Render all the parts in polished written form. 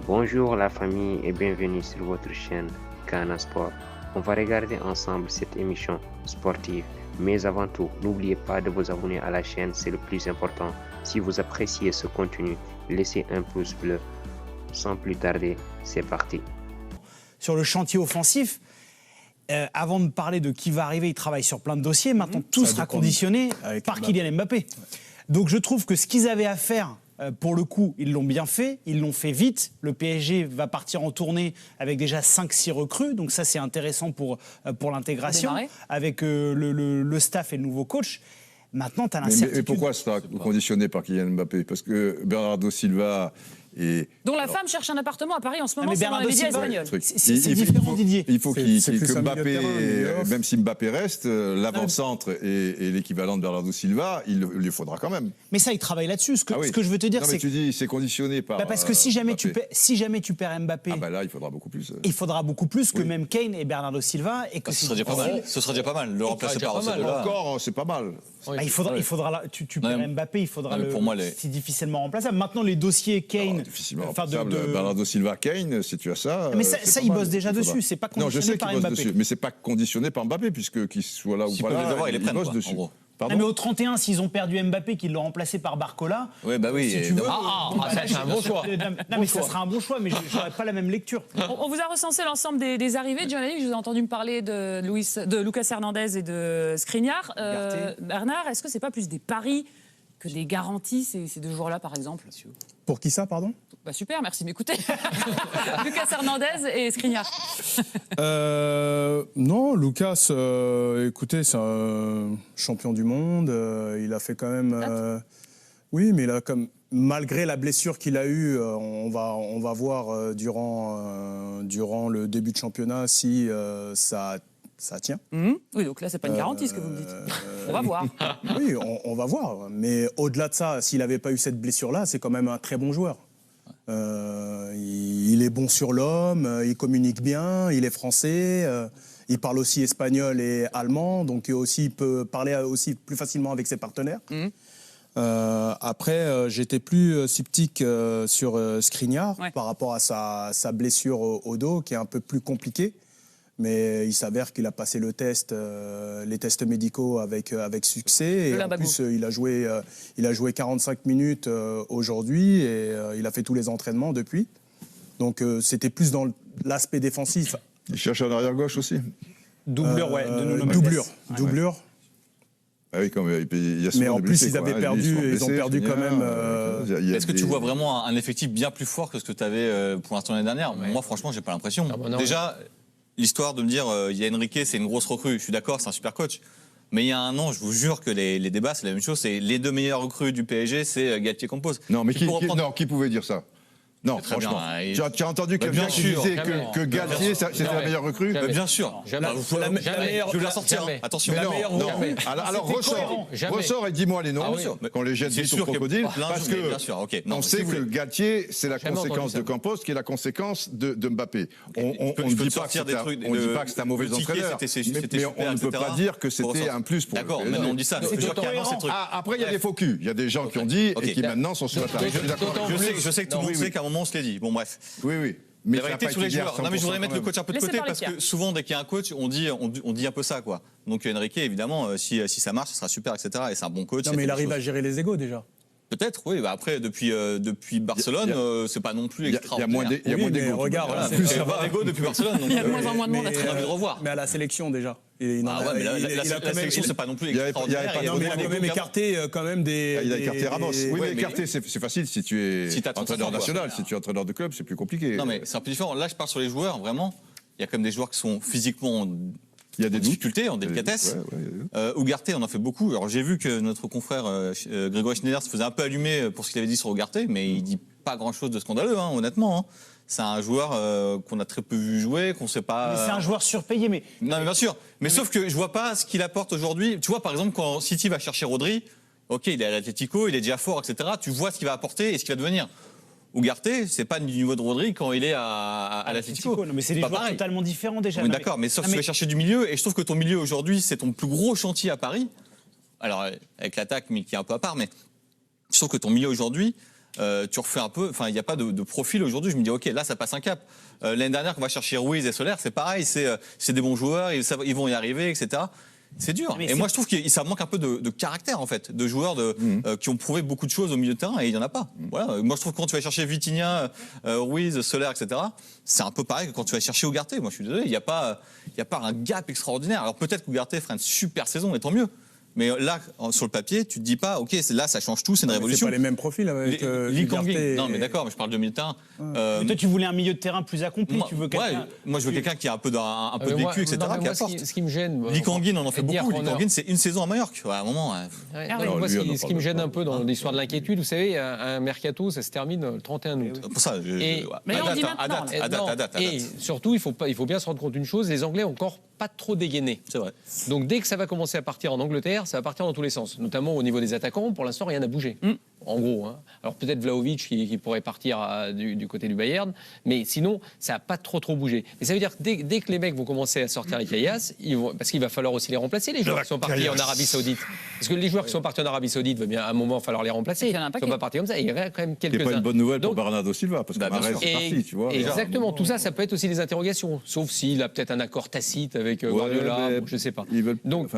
Bonjour la famille et bienvenue sur votre chaîne Kana Sport. On va regarder ensemble cette émission sportive. Mais avant tout, n'oubliez pas de vous abonner à la chaîne, c'est le plus important. Si vous appréciez ce contenu, laissez un pouce bleu. Sans plus tarder, c'est parti. Sur le chantier offensif, avant de parler de qui va arriver, il travaille sur plein de dossiers. Maintenant, tout sera conditionné par Kylian Mbappé. Donc je trouve que ce qu'ils avaient à faire, pour le coup, ils l'ont bien fait. Ils l'ont fait vite. Le PSG va partir en tournée avec déjà 5-6 recrues. Donc ça, c'est intéressant pour l'intégration, avec le staff et le nouveau coach. Maintenant, tu as l'incertitude. Mais pourquoi ce sera conditionné par Kylian Mbappé? Parce que Bernardo Silva... dont la femme cherche un appartement à Paris en ce moment, c'est dans les médias espagnols. C'est différent, Didier. Il faut que Mbappé, même si Mbappé reste, l'avant-centre et l'équivalent de Bernardo Silva, il lui faudra quand même. Mais ça, il travaille là-dessus. Ce que je veux te dire, c'est que... tu dis, c'est conditionné par... parce que si jamais tu perds Mbappé... là, il faudra beaucoup plus. Il faudra beaucoup plus que même Kane et Bernardo Silva. Et que ce serait déjà pas mal. Ce serait déjà pas mal. Le remplacer par ces deux-là. Encore, c'est pas mal. Il faudra tu perds Mbappé, il faudra c'est difficilement remplaçable. Maintenant, les dossiers Kane... Bernardo Silva, Kane, si tu as ça... Mais ça il bosse déjà dessus, c'est pas conditionné par Mbappé. Non, je sais qu'il bosse dessus, mais c'est pas conditionné par Mbappé, puisque qu'il soit là ou pas là, il bosse dessus. Mais au 31, s'ils ont perdu Mbappé, qu'ils l'ont remplacé par Barcola... Oui, bah oui. Si tu veux, c'est un bon choix. Non, mais ça sera un bon choix, mais j'aurais pas la même lecture. On vous a recensé l'ensemble des arrivées. Gianni, je vous ai entendu me parler de Lucas Hernandez et de Skriniar. Bernard, est-ce que c'est pas plus des paris que des garanties, ces deux joueurs-là, par exemple? Pour qui ça, pardon? Super, merci de m'écouter. Lucas Hernandez et Skriniar. Non, Lucas, écoutez, c'est un champion du monde. Il a fait quand même... oui, mais il a comme... Malgré la blessure qu'il a eue, on va voir durant le début de championnat si ça tient. Oui, donc là, c'est pas une garantie, ce que vous me dites. On va voir. Oui, on va voir. Mais au-delà de ça, s'il n'avait pas eu cette blessure-là, c'est quand même un très bon joueur. Il est bon sur l'homme, il communique bien, il est français, il parle aussi espagnol et allemand, donc aussi, il peut parler aussi plus facilement avec ses partenaires. Après, j'étais plus sceptique sur Skriniar par rapport à sa blessure au dos, qui est un peu plus compliquée. Mais il s'avère qu'il a passé les tests médicaux avec succès. Et en plus, il a joué 45 minutes aujourd'hui et il a fait tous les entraînements depuis. Donc c'était plus dans l'aspect défensif. Il cherche un arrière-gauche aussi. Doublure. Ah oui, mais en plus, ils ont perdu quand même. Est-ce que tu vois vraiment un effectif bien plus fort que ce que tu avais pour l'instant l'année dernière? Moi, franchement, j'ai pas l'impression. Déjà, l'histoire de me dire il y a Enrique, c'est une grosse recrue, je suis d'accord, c'est un super coach. Mais il y a un an, je vous jure que les débats, c'est la même chose. C'est les deux meilleurs recrues du PSG, c'est Galtier Campos. Non, mais qui pouvait dire ça? Non, franchement. Tu as entendu quelqu'un qui disait que Galtier, c'était la meilleure recrue? Bien sûr. Je vais la sortir. Attention. Non. Alors ressors et dis-moi les noms. Qu'on les jette vite au crocodile. Parce que on sait que Galtier, c'est la conséquence de Campos, qui est la conséquence de Mbappé. On ne dit pas que c'est un mauvais entraîneur, mais on ne peut pas dire que c'était un plus pour lui. D'accord, maintenant on dit ça. Après, il y a des faux culs. Il y a des gens qui ont dit et qui maintenant sont sur la table. Je sais que tout le monde sait qu'à un moment on se l'est dit. Bon, bref. Oui. Mais la vérité sur les joueurs. Non, mais je voudrais mettre le coach un peu de côté parce que souvent, dès qu'il y a un coach, on dit un peu ça, quoi. Donc Enrique, évidemment, si ça marche, ce sera super, etc. Et c'est un bon coach. Non, mais il arrive à gérer les égos déjà. Peut-être, oui. Bah après, depuis Barcelone, c'est pas non plus extraordinaire. Il y a moins d'ego. Regarde, plus d'ego depuis Barcelone. Il y a de moins en moins de monde à envie de revoir. Mais à la sélection déjà. La sélection, c'est pas non plus extraordinaire. Il a quand même écarté des. Il a écarté Ramos. Oui, mais écarté, c'est facile si tu es entraîneur national. Si tu es entraîneur de club, c'est plus compliqué. Non, mais c'est un peu différent. Là, je parle sur les joueurs, vraiment. Il y a quand même des joueurs qui sont physiquement. Il y a des difficultés, en délicatesse. Ugarte, on en fait beaucoup. Alors j'ai vu que notre confrère Grégory Schneider se faisait un peu allumer pour ce qu'il avait dit sur Ugarte, mais il dit pas grand-chose de scandaleux, honnêtement. C'est un joueur qu'on a très peu vu jouer, qu'on sait pas. Mais c'est un joueur surpayé, mais. Non, mais bien sûr. Mais sauf que je vois pas ce qu'il apporte aujourd'hui. Tu vois, par exemple, quand City va chercher Rodri, ok, il est à l'Atlético, il est déjà fort, etc. Tu vois ce qu'il va apporter et ce qu'il va devenir. Ugarte, c'est pas du niveau de Rodri quand il est à l'Atlético. Mais c'est des joueurs totalement différents déjà. Oui, d'accord, mais sauf que tu vas chercher du milieu, et je trouve que ton milieu aujourd'hui, c'est ton plus gros chantier à Paris. Alors, avec l'attaque, mais qui est un peu à part, mais je trouve que ton milieu aujourd'hui, tu refais un peu. Enfin, il n'y a pas de profil aujourd'hui. Je me dis, OK, là, ça passe un cap. L'année dernière, qu'on va chercher Ruiz et Soler, c'est pareil. C'est des bons joueurs, ils vont y arriver, etc. C'est dur. Et moi, je trouve que ça manque un peu de caractère, en fait, de joueurs qui ont prouvé beaucoup de choses au milieu de terrain, et il n'y en a pas. Voilà. Moi, je trouve que quand tu vas chercher Vitinha, Ruiz, Soler, etc., c'est un peu pareil que quand tu vas chercher Ugarte. Moi, je suis désolé, il n'y a pas un gap extraordinaire. Alors peut-être qu'Ugarte fera une super saison, et tant mieux. Mais là, sur le papier, tu te dis pas, OK, là, ça change tout, c'est une révolution. C'est pas les mêmes profils avec Lee Kang-in. Non, mais d'accord, mais je parle de milieu de terrain. Mais toi, tu voulais un milieu de terrain plus accompli. Tu veux moi, je veux quelqu'un qui a un peu de vécu, etc. qui apporte. Ce qui me gêne. Lee Kang-in, on en fait beaucoup. Lee Kang-in, c'est une saison à Majorque. À un moment. Moi, ce qui me gêne un peu dans l'histoire de l'inquiétude, vous savez, un mercato, ça se termine le 31 août. Pour ça, à date. Et surtout, il faut bien se rendre compte d'une chose, les Anglais ont encore pas trop dégainé. C'est vrai. Donc dès que ça va commencer à partir en Angleterre, ça va partir dans tous les sens. Notamment au niveau des attaquants, pour l'instant, rien n'a bougé. En gros. Alors peut-être Vlahovic qui pourrait partir du côté du Bayern, mais sinon, ça n'a pas trop bougé. Mais ça veut dire que dès que les mecs vont commencer à sortir les caillasses, parce qu'il va falloir aussi les remplacer, les joueurs qui sont partis en Arabie Saoudite. Parce que les joueurs qui sont partis en Arabie Saoudite, va bien à un moment falloir les remplacer. Ils ne sont pas partis comme ça. Il y a quand même quelques-uns. C'est pas une bonne nouvelle pour Bernardo Silva, parce que Mahrez est parti, tu vois. Exactement. Tout ça peut être aussi des interrogations. Sauf s'il a peut-être un accord tacite avec Guardiola, je ne sais pas. Donc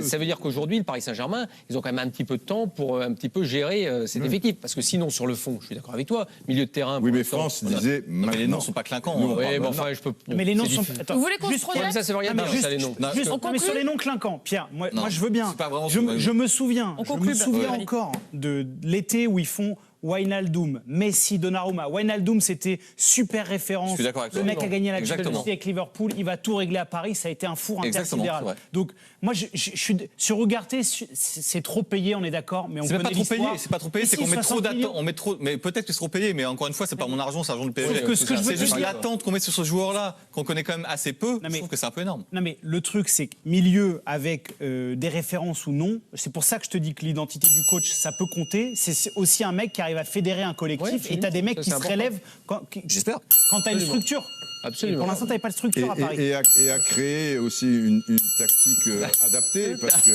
ça veut dire qu'aujourd'hui, le Paris Saint-Germain, ils ont quand même un petit peu de temps pour un petit peu gérer cet effectif. Parce que sinon, sur le fond, je suis d'accord avec toi, milieu de terrain. Oui, mais France disait. Mais les noms ne sont pas clinquants. Oui, mais enfin, je peux. Mais les noms sont. Vous voulez qu'on se projette ? Ça, c'est rien de dire, ça, les noms. Mais sur les noms clinquants, Pierre, moi je veux bien. Je me souviens encore de l'été où ils font Wijnaldum, Messi, Donnarumma. Wijnaldum, c'était super référence. Je suis d'accord avec toi. Le mec a gagné la Champions League avec Liverpool. Il va tout régler à Paris. Ça a été un four intersidéral. Donc, moi, je suis sur Ugarte, c'est trop payé, on est d'accord. Mais on c'est pas trop payé. C'est pas trop payé. C'est qu'on met trop d'attente. On met trop. Mais peut-être que c'est trop payé. Mais encore une fois, c'est pas mon argent, c'est l'argent du PSG. C'est juste l'attente qu'on met sur ce joueur-là, qu'on connaît quand même assez peu. Je trouve que c'est un peu énorme. Non, mais le truc, c'est que milieu avec des références ou non. C'est pour ça que je te dis que l'identité du coach, ça peut compter. C'est aussi un mec qui arrive à fédérer un collectif, et tu as des mecs qui se relèvent quand tu as une structure. Absolument. Pour l'instant, tu n'avais pas de structure à Paris. Et à créer aussi une tactique adaptée, parce que...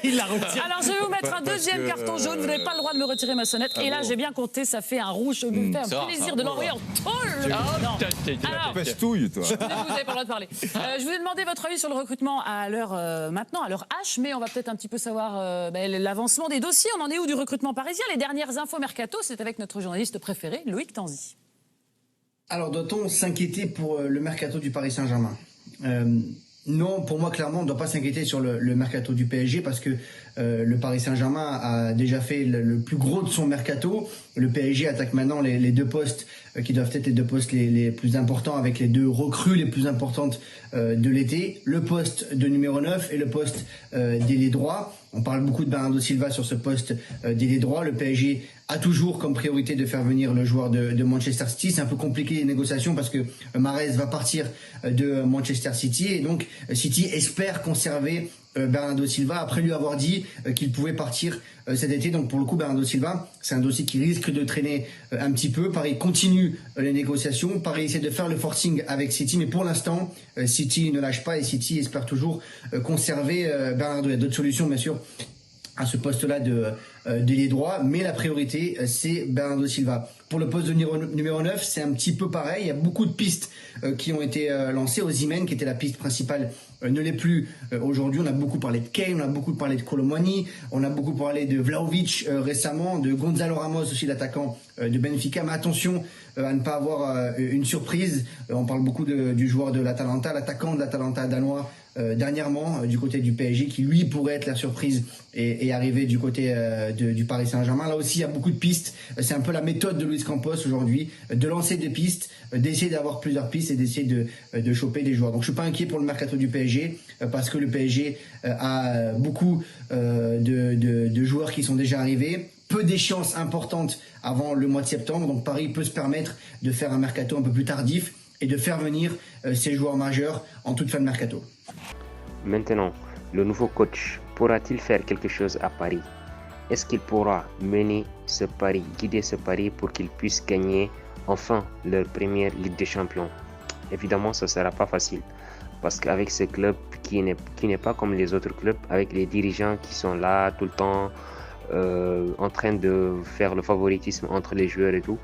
Il la retire. Alors, je vais vous mettre un deuxième carton jaune. Vous n'avez pas le droit de me retirer ma sonnette. Et là, j'ai bien compté, ça fait un rouge. Je me fais un plaisir de l'envoyer en tôle. Alors, pestouille, toi. Vous n'avez pas le droit de parler. Je vous ai demandé votre avis sur le recrutement à l'heure maintenant, à l'heure H, mais on va peut-être un petit peu savoir l'avancement des dossiers. On en est où du recrutement parisien? Les dernières infos mercato, c'est avec notre journaliste préféré, Loïc Tanzi. Alors, doit-on s'inquiéter pour le mercato du Paris Saint-Germain ? Non, pour moi, clairement, on ne doit pas s'inquiéter sur le mercato du PSG parce que le Paris Saint-Germain a déjà fait le plus gros de son mercato. Le PSG attaque maintenant les deux postes qui doivent être les deux postes les plus importants avec les deux recrues les plus importantes de l'été. Le poste de numéro 9 et le poste d'ailier droit. On parle beaucoup de Bernardo Silva sur ce poste d'ailier droit. Le PSG a toujours comme priorité de faire venir le joueur de Manchester City. C'est un peu compliqué les négociations parce que Mahrez va partir de Manchester City et donc City espère conserver Bernardo Silva après lui avoir dit qu'il pouvait partir cet été. Donc pour le coup, Bernardo Silva, c'est un dossier qui risque de traîner un petit peu. Paris continue les négociations. Paris essaie de faire le forcing avec City, mais pour l'instant, City ne lâche pas et City espère toujours conserver Bernardo. Il y a d'autres solutions, bien sûr, à ce poste-là d'ailier droit, mais la priorité, c'est Bernardo Silva. Pour le poste de numéro 9, c'est un petit peu pareil. Il y a beaucoup de pistes qui ont été lancées. Osimhen, qui était la piste principale, ne l'est plus aujourd'hui. On a beaucoup parlé de Kane, on a beaucoup parlé de Kolo Muani, on a beaucoup parlé de Vlahovic récemment, de Gonzalo Ramos aussi, l'attaquant de Benfica. Mais attention à ne pas avoir une surprise. On parle beaucoup du joueur de l'Atalanta, l'attaquant de l'Atalanta danois, dernièrement du côté du PSG, qui lui pourrait être la surprise et arriver du côté du Paris Saint-Germain. Là aussi il y a beaucoup de pistes. C'est un peu la méthode de Luis Campos aujourd'hui, de lancer des pistes, d'essayer d'avoir plusieurs pistes et d'essayer de choper des joueurs. Donc je suis pas inquiet pour le mercato du PSG parce que le PSG a beaucoup de joueurs qui sont déjà arrivés, peu d'échéances importantes avant le mois de septembre. Donc Paris peut se permettre de faire un mercato un peu plus tardif et de faire venir ces joueurs majeurs en toute fin de mercato. Maintenant, le nouveau coach pourra-t-il faire quelque chose à Paris? Est-ce qu'il pourra mener ce pari, guider ce pari pour qu'ils puissent gagner enfin leur première Ligue des Champions? Évidemment, ce ne sera pas facile parce qu'avec ce club qui n'est pas comme les autres clubs, avec les dirigeants qui sont là tout le temps, en train de faire le favoritisme entre les joueurs et tout.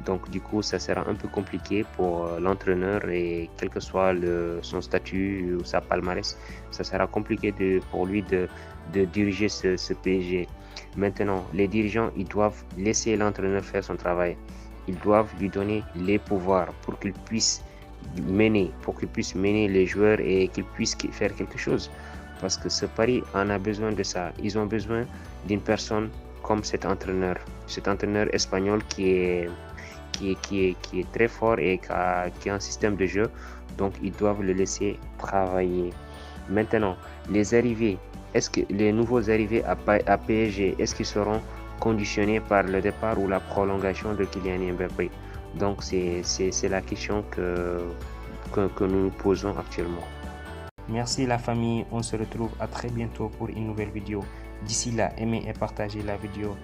Donc du coup, ça sera un peu compliqué pour l'entraîneur et quel que soit son statut ou sa palmarès, ça sera compliqué pour lui de diriger ce PSG. Maintenant, les dirigeants, ils doivent laisser l'entraîneur faire son travail. Ils doivent lui donner les pouvoirs pour qu'il puisse mener les joueurs et qu'il puisse faire quelque chose. Parce que ce Paris en a besoin de ça. Ils ont besoin d'une personne comme cet entraîneur espagnol qui est très fort et qui a un système de jeu. Donc ils doivent le laisser travailler. Maintenant, les arrivées, est-ce que les nouveaux arrivés à PSG, est-ce qu'ils seront conditionnés par le départ ou la prolongation de Kylian Mbappé? Donc c'est la question que nous nous posons actuellement. Merci la famille, on se retrouve à très bientôt pour une nouvelle vidéo. D'ici là, aimez et partagez la vidéo.